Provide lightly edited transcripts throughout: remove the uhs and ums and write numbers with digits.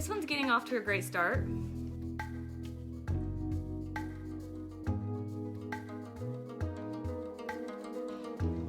This one's getting off to a great start.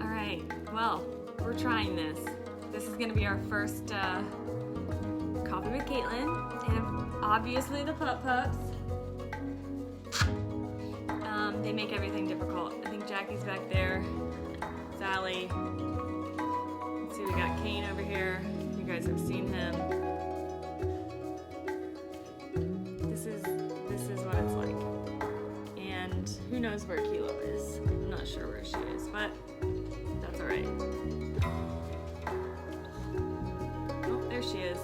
All right, well, we're trying this. This is gonna be our first coffee with KATELYN, and obviously the pups. They make everything difficult. I think Jackie's back there, Sally. Let's see, we got Kane over here. You guys have seen him. This is what it's like. And who knows where Kilo is? I'm not sure where she is, but that's all right. Oh, there she is.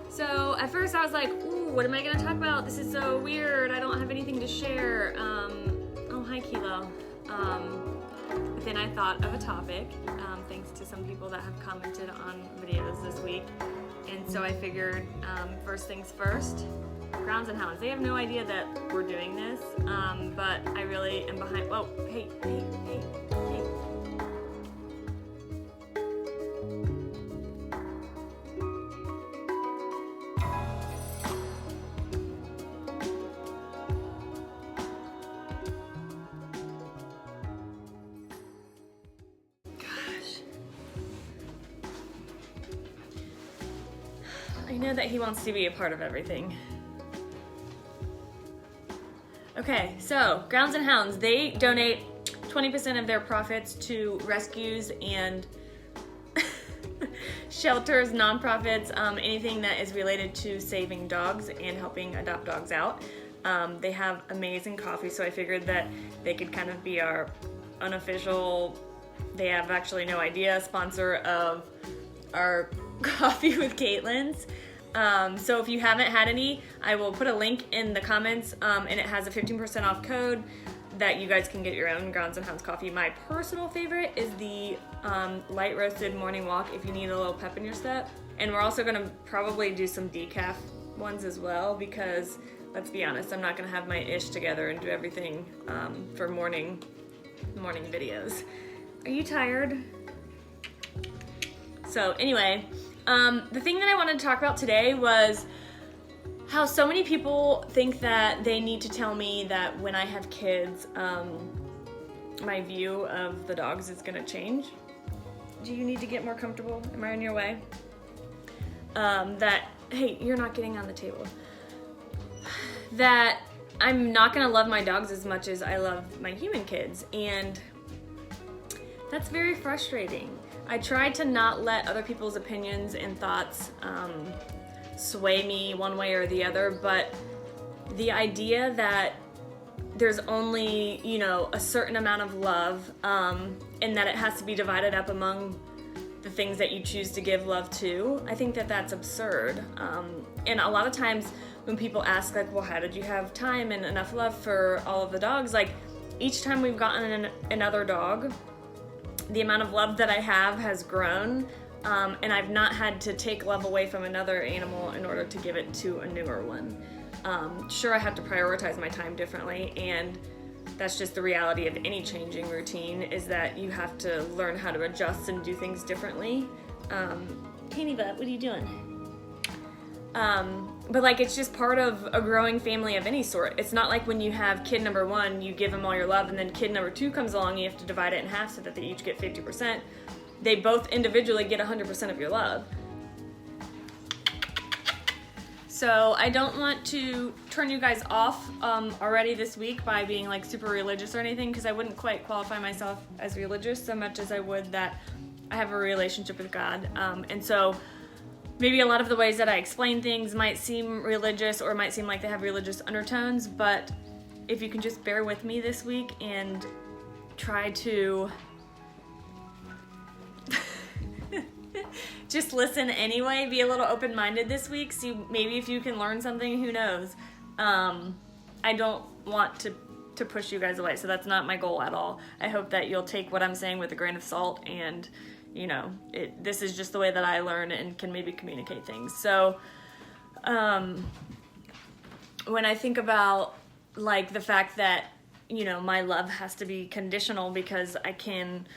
So at first I was like, ooh, what am I gonna talk about? This is so weird. I don't have anything to share. Oh, hi Kilo. But then I thought of a topic, thanks to some people that have commented on videos this week. And so I figured, first things first, Grounds and Hounds. They have no idea that we're doing this, but I really am behind. Whoa, hey. I know that he wants to be a part of everything. Okay, so Grounds and Hounds, they donate 20% of their profits to rescues and shelters, nonprofits, anything that is related to saving dogs and helping adopt dogs out. They have amazing coffee, so I figured that they could kind of be our unofficial, they have actually no idea, sponsor of our coffee with KATELYN's. So if you haven't had any, I will put a link in the comments, and it has a 15% off code that you guys can get your own Grounds and Hounds coffee. My personal favorite is the light roasted morning walk if you need a little pep in your step. And we're also gonna probably do some decaf ones as well, because let's be honest, I'm not gonna have my ish together and do everything for morning videos. Are you tired? So anyway, the thing that I wanted to talk about today was how so many people think that they need to tell me that when I have kids, my view of the dogs is gonna change. Do you need to get more comfortable? Am I in your way? That, hey, you're not getting on the table. That I'm not gonna love my dogs as much as I love my human kids, and that's very frustrating. I try to not let other people's opinions and thoughts sway me one way or the other, but the idea that there's only, a certain amount of love, and that it has to be divided up among the things that you choose to give love to, I think that that's absurd. And a lot of times when people ask, like, well, how did you have time and enough love for all of the dogs? Like, each time we've gotten another dog, the amount of love that I have has grown, and I've not had to take love away from another animal in order to give it to a newer one. Sure, I have to prioritize my time differently, and that's just the reality of any changing routine, is that you have to learn how to adjust and do things differently. Candy butt, what are you doing? But like, it's just part of a growing family of any sort. It's not like when you have kid number 1, you give them all your love, and then kid number 2 comes along, you have to divide it in half so that they each get 50%. They both individually get 100% of your love. So I don't want to turn you guys off already this week by being like super religious or anything, because I wouldn't quite qualify myself as religious so much as I would that I have a relationship with God. And so maybe a lot of the ways that I explain things might seem religious or might seem like they have religious undertones, but if you can just bear with me this week and try to just listen anyway, be a little open-minded this week, see maybe if you can learn something, who knows. I don't want to push you guys away, so that's not my goal at all. I hope that you'll take what I'm saying with a grain of salt, and this is just the way that I learn and can maybe communicate things. So when I think about like the fact that, my love has to be conditional because I can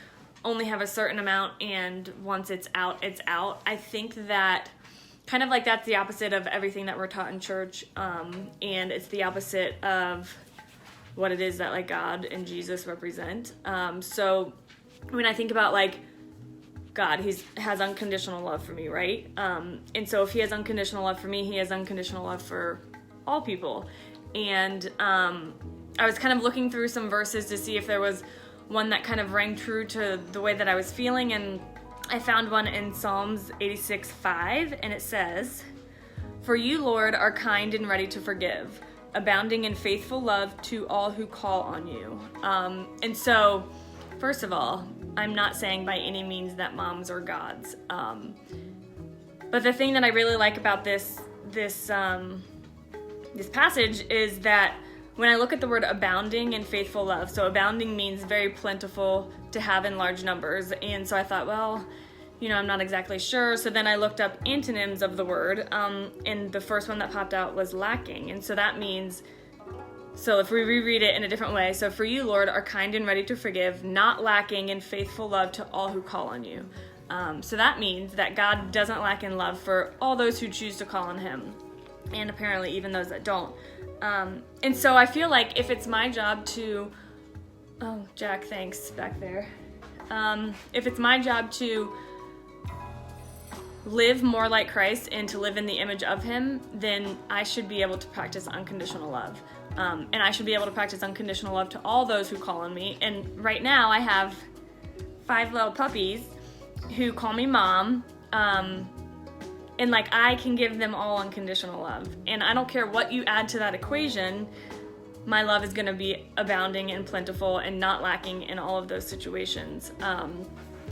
only have a certain amount, and once it's out, it's out. I think that kind of like that's the opposite of everything that we're taught in church, and it's the opposite of what it is that like God and Jesus represent. So when I think about like God, he has unconditional love for me, right? And so if he has unconditional love for me, he has unconditional love for all people. And I was kind of looking through some verses to see if there was one that kind of rang true to the way that I was feeling, and I found one in Psalms 86:5, and it says, "For you, Lord, are kind and ready to forgive, abounding in faithful love to all who call on you." And so, first of all, I'm not saying by any means that moms are gods. But the thing that I really like about this passage is that when I look at the word abounding in faithful love, so abounding means very plentiful, to have in large numbers. And so I thought, well, I'm not exactly sure. So then I looked up antonyms of the word, and the first one that popped out was lacking. And so that means, so if we reread it in a different way, so for you, Lord, are kind and ready to forgive, not lacking in faithful love to all who call on you. So that means that God doesn't lack in love for all those who choose to call on him, and apparently even those that don't. And so I feel like if it's my job to, oh, Jack, thanks, back there. If it's my job to live more like Christ and to live in the image of him, then I should be able to practice unconditional love. And I should be able to practice unconditional love to all those who call on me. And right now I have 5 little puppies who call me mom. And like I can give them all unconditional love. And I don't care what you add to that equation, my love is gonna be abounding and plentiful and not lacking in all of those situations.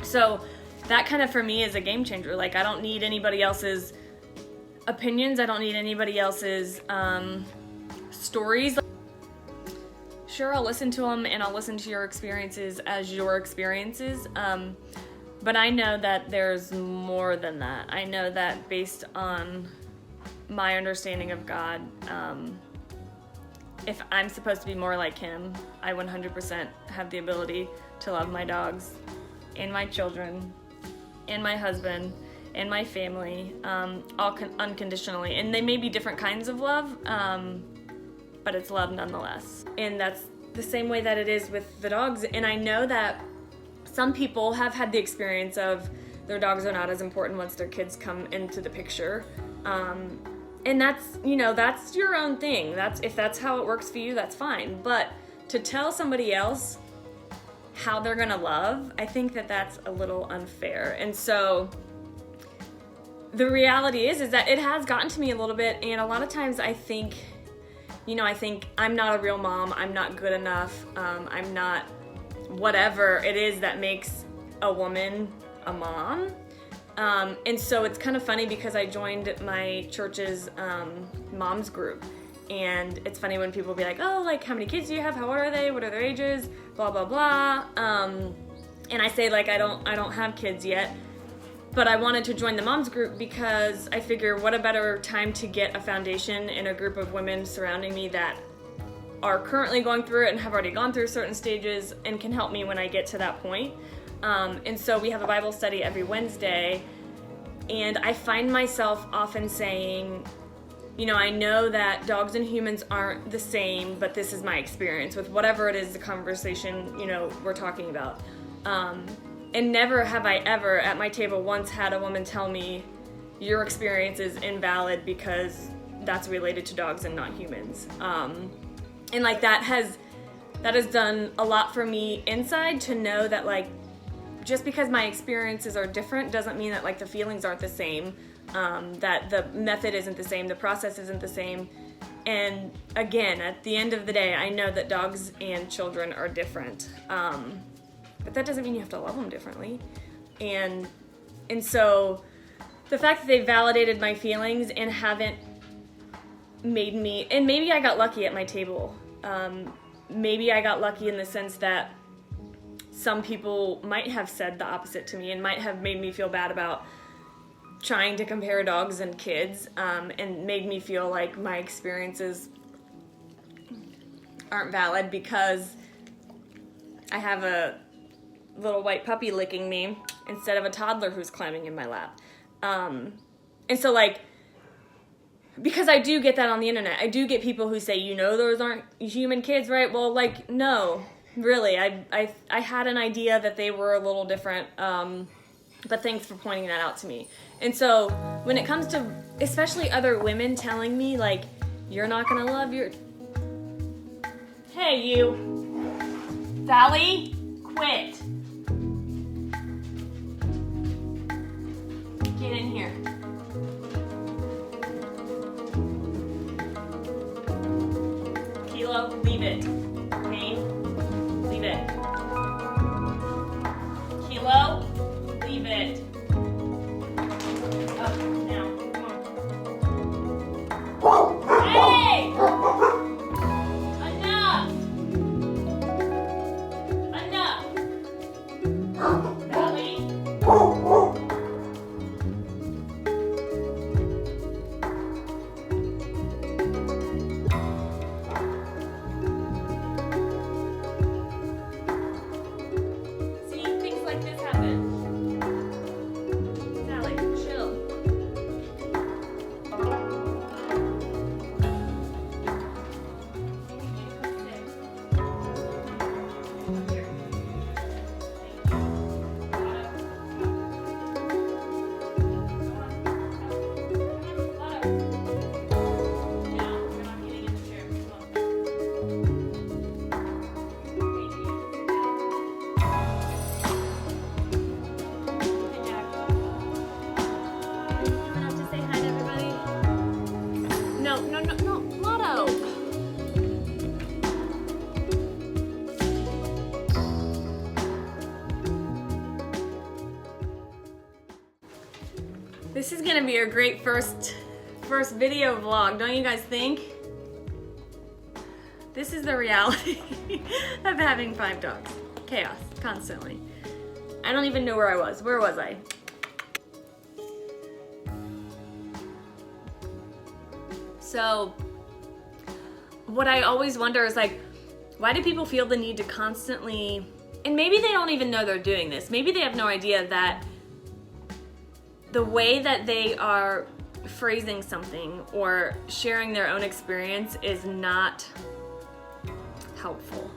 So that kind of for me is a game changer. Like I don't need anybody else's opinions. I don't need anybody else's stories. Sure, I'll listen to them and I'll listen to your experiences as your experiences. But I know that there's more than that. I know that based on my understanding of God, if I'm supposed to be more like him, I 100% have the ability to love my dogs and my children and my husband and my family, all unconditionally. And they may be different kinds of love, but it's love nonetheless. And that's the same way that it is with the dogs. And I know that some people have had the experience of their dogs are not as important once their kids come into the picture. And that's your own thing. If that's how it works for you, that's fine. But to tell somebody else how they're gonna love, I think that that's a little unfair. And so the reality is that it has gotten to me a little bit, and a lot of times I think I'm not a real mom, I'm not good enough, I'm not whatever it is that makes a woman a mom. And so it's kind of funny because I joined my church's moms group, and it's funny when people be like, oh, like how many kids do you have, how old are they, what are their ages, blah blah blah, and I say like I don't have kids yet, but I wanted to join the moms group because I figure what a better time to get a foundation in a group of women surrounding me that are currently going through it and have already gone through certain stages and can help me when I get to that point. And so we have a Bible study every Wednesday, and I find myself often saying, I know that dogs and humans aren't the same, but this is my experience with whatever it is the conversation, we're talking about. And never have I ever at my table once had a woman tell me your experience is invalid because that's related to dogs and not humans. And like that has done a lot for me inside to know that like just because my experiences are different doesn't mean that like the feelings aren't the same, that the method isn't the same, the process isn't the same. And again, at the end of the day, I know that dogs and children are different, but that doesn't mean you have to love them differently. And so the fact that they validated my feelings and haven't made me, and maybe I got lucky at my table. Maybe I got lucky in the sense that some people might have said the opposite to me and might have made me feel bad about trying to compare dogs and kids, and made me feel like my experiences aren't valid because I have a little white puppy licking me instead of a toddler who's climbing in my lap. And so like because I do get that on the internet. I do get people who say, those aren't human kids, right? Well, like, no, really. I had an idea that they were a little different, but thanks for pointing that out to me. And so when it comes to especially other women telling me, like, you're not gonna love your... Hey, you. Sally, quit. Get in here. Kilo, leave it. Kane, leave it. Kilo, leave it. Up, now, come on. Hey! Enough! Enough! Sally? This is gonna be a great first video vlog, don't you guys think? This is the reality of having 5 dogs. Chaos, constantly. I don't even know where I was. Where was I? So, what I always wonder is, like, why do people feel the need to constantly, and maybe they don't even know they're doing this. Maybe they have no idea that the way that they are phrasing something or sharing their own experience is not helpful.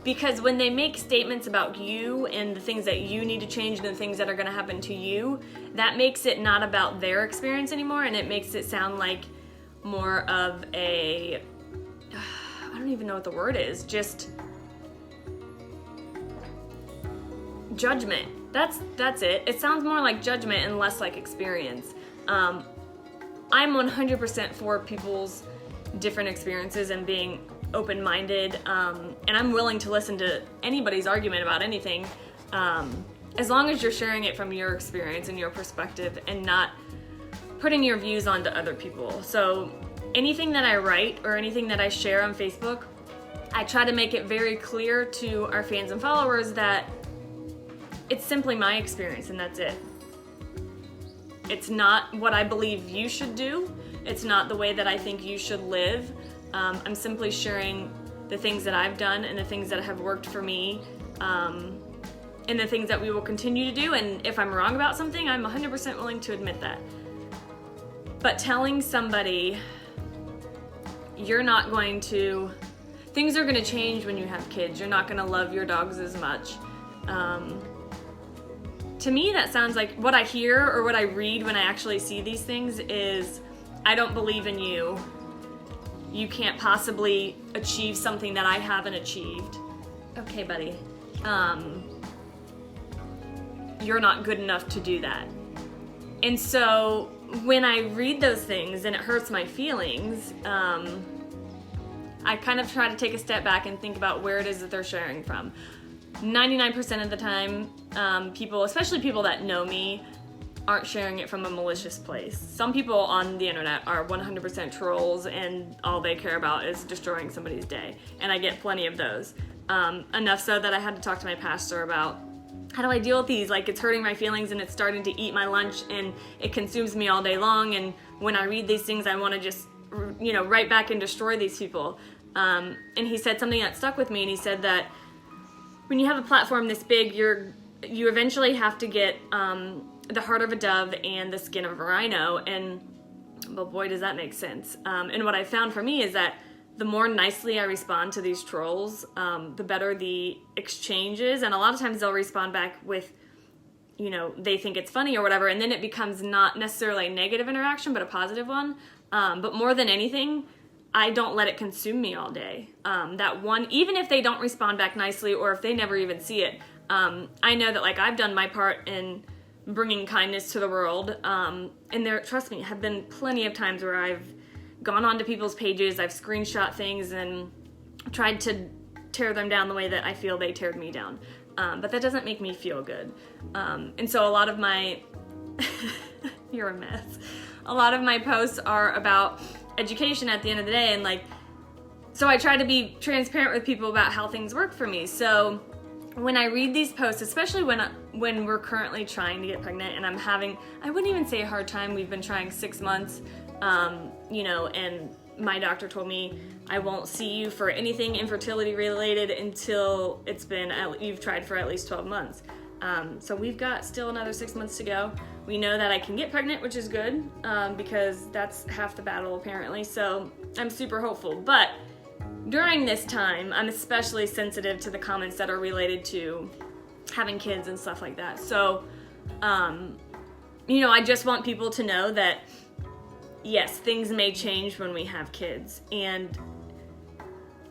Because when they make statements about you and the things that you need to change and the things that are going to happen to you, that makes it not about their experience anymore, and it makes it sound like more of a, I don't even know what the word is, just judgment. That's it. It sounds more like judgment and less like experience. I'm 100% for people's different experiences and being open-minded, and I'm willing to listen to anybody's argument about anything, as long as you're sharing it from your experience and your perspective and not putting your views onto other people. So anything that I write or anything that I share on Facebook, I try to make it very clear to our fans and followers that it's simply my experience and that's it. It's not what I believe you should do. It's not the way that I think you should live. I'm simply sharing the things that I've done and the things that have worked for me, and the things that we will continue to do. And if I'm wrong about something, I'm 100% willing to admit that. But telling somebody you're not going to, things are going to change when you have kids, you're not going to love your dogs as much. To me, that sounds like what I hear or what I read when I actually see these things is, I don't believe in you. You can't possibly achieve something that I haven't achieved. Okay, buddy. You're not good enough to do that. And so when I read those things and it hurts my feelings, I kind of try to take a step back and think about where it is that they're sharing from. 99% of the time, people, especially people that know me, aren't sharing it from a malicious place. Some people on the internet are 100% trolls and all they care about is destroying somebody's day. And I get plenty of those. Enough so that I had to talk to my pastor about, how do I deal with these? Like, it's hurting my feelings and it's starting to eat my lunch and it consumes me all day long. And when I read these things, I want to just, write back and destroy these people. And he said something that stuck with me, and he said that when you have a platform this big, you eventually have to get the heart of a dove and the skin of a rhino, and well, boy, does that make sense. And what I found for me is that the more nicely I respond to these trolls, the better the exchange is. And a lot of times they'll respond back with, you know, they think it's funny or whatever, and then it becomes not necessarily a negative interaction, but a positive one. But more than anything, I don't let it consume me all day. That one, even if they don't respond back nicely or if they never even see it, I know that like I've done my part in bringing kindness to the world. And there, trust me, have been plenty of times where I've gone onto people's pages, I've screenshot things and tried to tear them down the way that I feel they teared me down. But that doesn't make me feel good. And so a lot of my, you're a mess. A lot of my posts are about education at the end of the day, and like, so I try to be transparent with people about how things work for me. So when I read these posts, especially when we're currently trying to get pregnant and I'm having, I wouldn't even say a hard time, we've been trying 6 months, you know, and my doctor told me I won't see you for anything infertility related until it's been, you've tried for at least 12 months. So we've got still another 6 months to go. We know that I can get pregnant, which is good, because that's half the battle apparently. So I'm super hopeful. But during this time, I'm especially sensitive to the comments that are related to having kids and stuff like that. So, you know, I just want people to know that yes, things may change when we have kids, and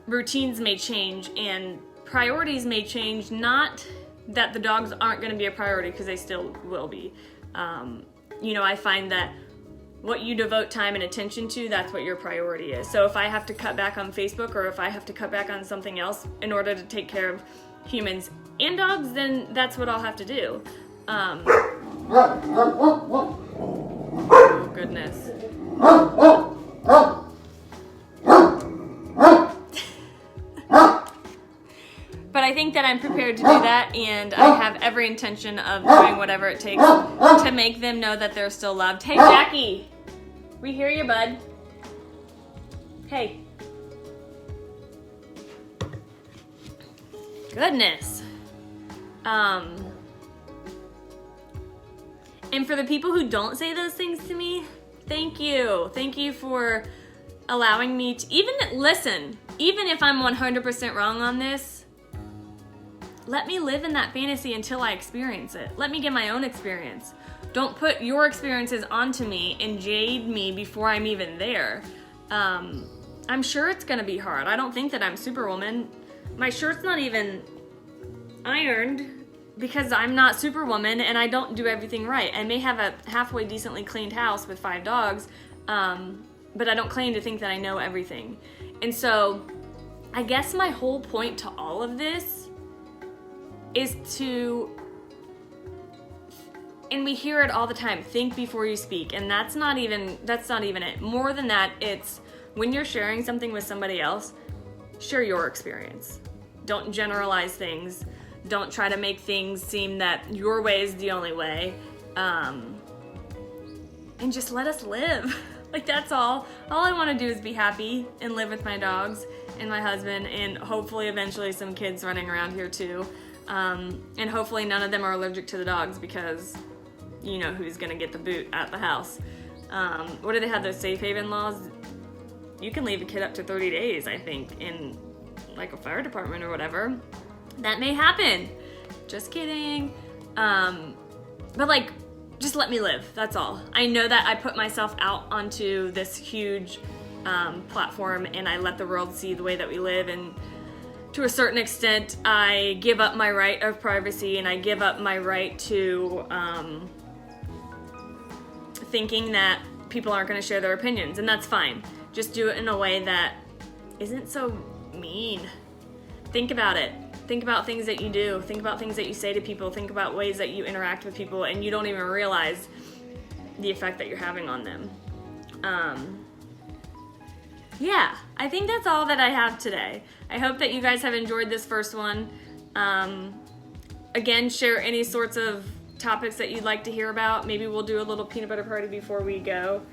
routines may change, and priorities may change. Not that the dogs aren't going to be a priority, because they still will be. You know, I find that what you devote time and attention to, that's what your priority is. So if I have to cut back on Facebook, or if I have to cut back on something else in order to take care of humans and dogs, then that's what I'll have to do. Oh goodness. But I think that I'm prepared to do that, and I have every intention of doing whatever it takes to make them know that they're still loved. Hey, Jackie! We hear you, bud. Hey. Goodness. And for the people who don't say those things to me, thank you. Thank you for allowing me to even listen. Even if I'm 100% wrong on this, let me live in that fantasy until I experience it. Let me get my own experience. Don't put your experiences onto me and jade me before I'm even there. I'm sure it's gonna be hard. I don't think that I'm Superwoman. My shirt's not even ironed because I'm not Superwoman and I don't do everything right. I may have a halfway decently cleaned house with 5 dogs, but I don't claim to think that I know everything. And so I guess my whole point to all of this is to, and we hear it all the time, think before you speak, and that's not even it. More than that, it's when you're sharing something with somebody else, share your experience. Don't generalize things. Don't try to make things seem that your way is the only way. And just let us live. Like, that's all. All I want to do is be happy and live with my dogs and my husband, and hopefully eventually some kids running around here too. And hopefully none of them are allergic to the dogs, because you know who's gonna get the boot at the house. What do they have, those safe haven laws? You can leave a kid up to 30 days, I think, in like a fire department or whatever. That may happen. Just kidding. But like, just let me live, that's all. I know that I put myself out onto this huge platform, and I let the world see the way that we live, and to a certain extent, I give up my right of privacy, and I give up my right to thinking that people aren't going to share their opinions, and that's fine. Just do it in a way that isn't so mean. Think about it. Think about things that you do. Think about things that you say to people. Think about ways that you interact with people, and you don't even realize the effect that you're having on them. Yeah, I think that's all that I have today. I hope that you guys have enjoyed this first one. Again, share any sorts of topics that you'd like to hear about. Maybe we'll do a little peanut butter party before we go,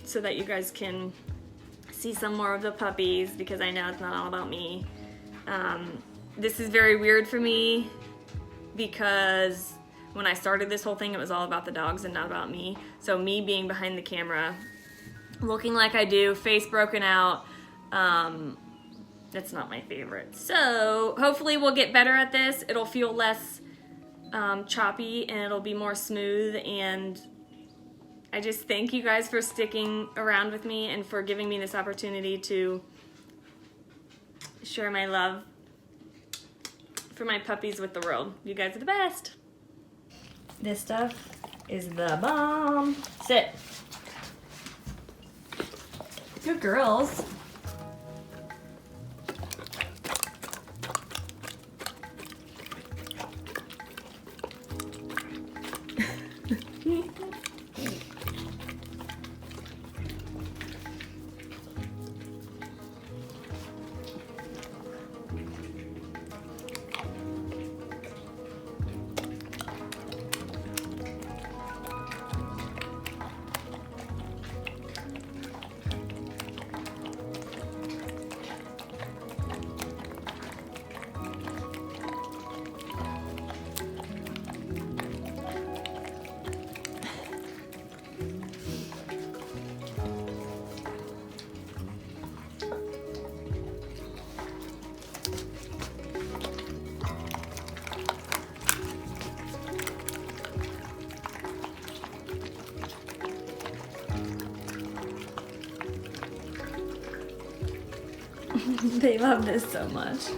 so that you guys can see some more of the puppies, because I know it's not all about me. This is very weird for me, because when I started this whole thing, it was all about the dogs and not about me. So me being behind the camera, looking like I do, face broken out, that's not my favorite. So hopefully we'll get better at this. It'll feel less choppy and it'll be more smooth. And I just thank you guys for sticking around with me and for giving me this opportunity to share my love for my puppies with the world. You guys are the best. This stuff is the bomb. Sit. Good girls. They love this so much.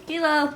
Kilo.